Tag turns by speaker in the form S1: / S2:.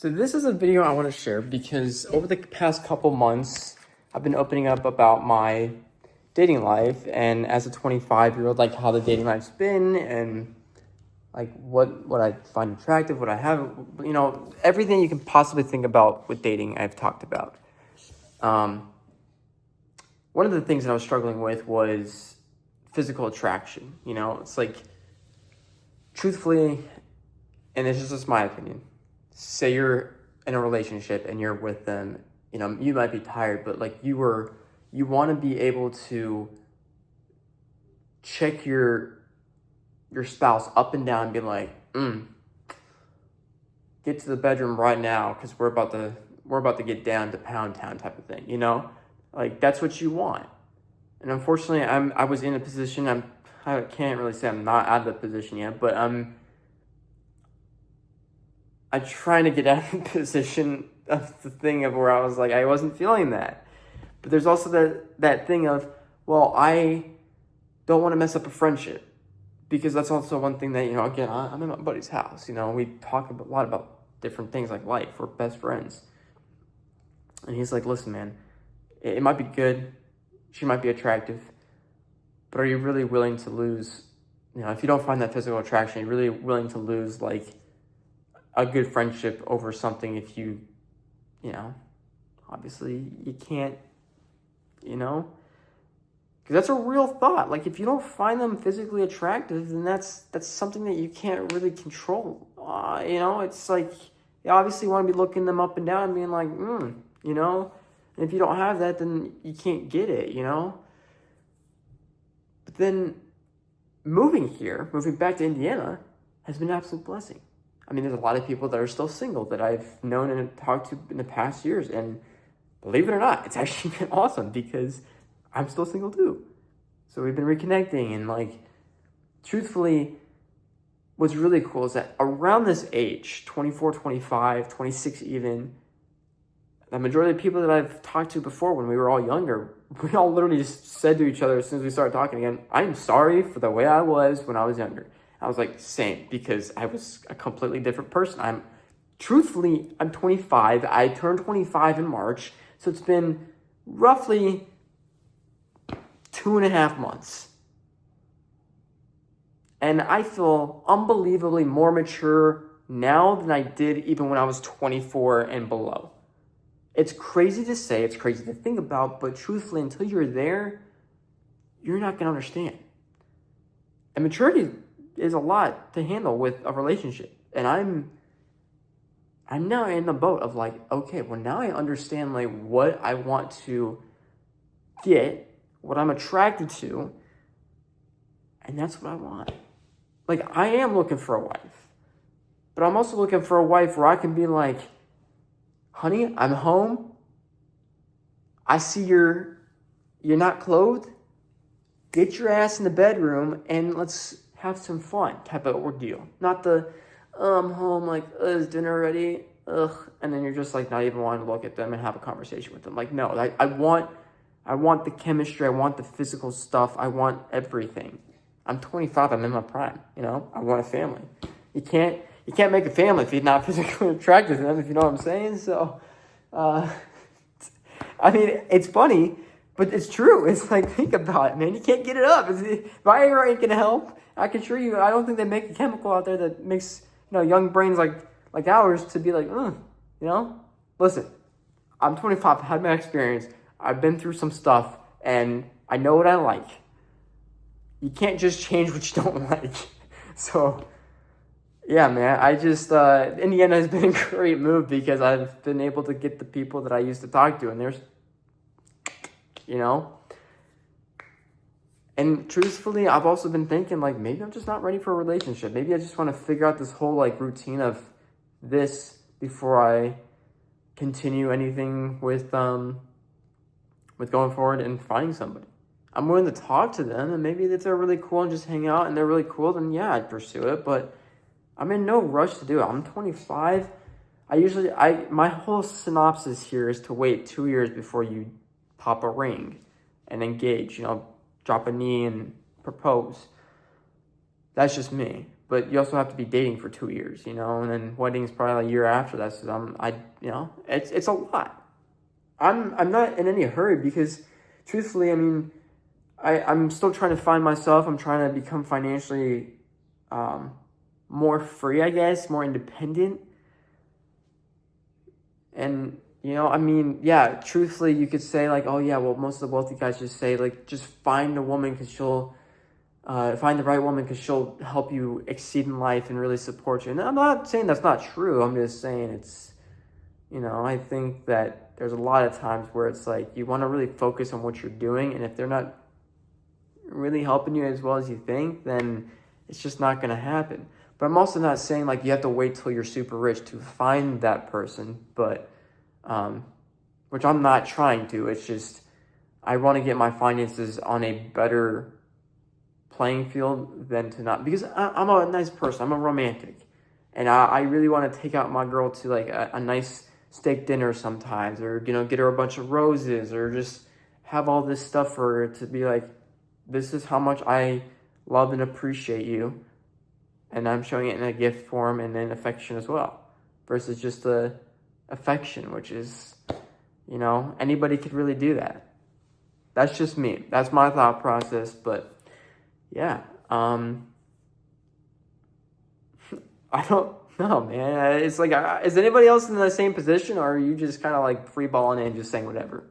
S1: So this is a video I want to share because over the past couple months, I've been opening up about my dating life, and as a 25-year-old, like how the dating life's been, and like what I find attractive, what I have, everything you can possibly think about with dating, I've talked about. One of the things that I was struggling with was physical attraction. It's like, truthfully, and this is just my opinion. Say you're in a relationship and you're with them, you might be tired, but like you want to be able to check your spouse up and down and be like, get to the bedroom right now because we're about to get down to Pound Town type of thing, like that's what you want. And unfortunately, I was in a position. I can't really say I'm not out of the position yet, but I'm trying to get out of the position of the thing of where I was like, I wasn't feeling that. But there's also that thing of, well, I don't want to mess up a friendship, because that's also one thing that, again, I'm in my buddy's house. We talk a lot about different things like life. We're best friends. And he's like, listen, man, it might be good. She might be attractive. But are you really willing to lose, if you don't find that physical attraction, you're really willing to lose, like, a good friendship over something if you, obviously you can't, because that's a real thought. Like, if you don't find them physically attractive, then that's something that you can't really control. It's like, you obviously want to be looking them up and down and being like, and if you don't have that, then you can't get it, But then moving back to Indiana has been an absolute blessing. I mean, there's a lot of people that are still single that I've known and talked to in the past years. And believe it or not, it's actually been awesome because I'm still single too. So we've been reconnecting. And like, truthfully, what's really cool is that around this age, 24, 25, 26 even, the majority of the people that I've talked to before when we were all younger, we all literally just said to each other as soon as we started talking again, I'm sorry for the way I was when I was younger. I was like, same, because I was a completely different person. I'm 25. I turned 25 in March. So it's been roughly 2.5 months. And I feel unbelievably more mature now than I did even when I was 24 and below. It's crazy to say, it's crazy to think about, but truthfully, until you're there, you're not going to understand. And maturity is a lot to handle with a relationship. And I'm now in the boat of like, okay, well, now I understand like what I want to get, what I'm attracted to, and that's what I want. Like, I am looking for a wife, but I'm also looking for a wife where I can be like, honey, I'm home. I see you're not clothed. Get your ass in the bedroom and let's have some fun type of ordeal. Not the, I'm home, like, is dinner ready? Ugh. And then you're just like not even wanting to look at them and have a conversation with them. Like, no, I want the chemistry. I want the physical stuff. I want everything. I'm 25. I'm in my prime. I want a family. You can't make a family if you're not physically attracted to them, if you know what I'm saying. So, I mean, it's funny, but it's true. It's like, think about it, man. You can't get it up. Viagra ain't gonna help. I can assure you, I don't think they make a chemical out there that makes, young brains like ours to be like, Listen, I'm 25, I've had my experience. I've been through some stuff, and I know what I like. You can't just change what you don't like. So, yeah, man, I just, Indiana has been a great move because I've been able to get the people that I used to talk to, and there's, And truthfully, I've also been thinking, like, maybe I'm just not ready for a relationship. Maybe I just want to figure out this whole, like, routine of this before I continue anything with going forward and finding somebody. I'm willing to talk to them, and maybe if they're really cool and just hang out and they're really cool, then yeah, I'd pursue it. But I'm in no rush to do it. I'm 25. My whole synopsis here is to wait 2 years before you pop a ring and engage, drop a knee and propose. That's just me. but you also have to be dating for 2 years, you know, and then wedding's probably a year after that. So you know, it's a lot. I'm not in any hurry because, truthfully, I mean, I'm still trying to find myself. I'm trying to become financially more free, I guess, more independent. And, you know, I mean, yeah, truthfully, you could say, like, oh, yeah, well, most of the wealthy guys just say, like, just find a woman because she'll, find the right woman because she'll help you exceed in life and really support you. And I'm not saying that's not true. I'm just saying it's, you know, I think that there's a lot of times where it's like you want to really focus on what you're doing. And if they're not really helping you as well as you think, then it's just not going to happen. But I'm also not saying like you have to wait till you're super rich to find that person, but which I'm not trying to. It's just I want to get my finances on a better playing field than to not, because I'm a nice person. I'm a romantic, and I really want to take out my girl to like a nice steak dinner sometimes, or you know, get her a bunch of roses, or just have all this stuff for her to be like, this is how much I love and appreciate you, and I'm showing it in a gift form and in affection as well, versus just the affection, which is, you know, anybody could really do that. That's just me. That's my thought process, but yeah, I don't know, man. It's like, is anybody else in the same position, or are you just kind of like free balling and just saying whatever?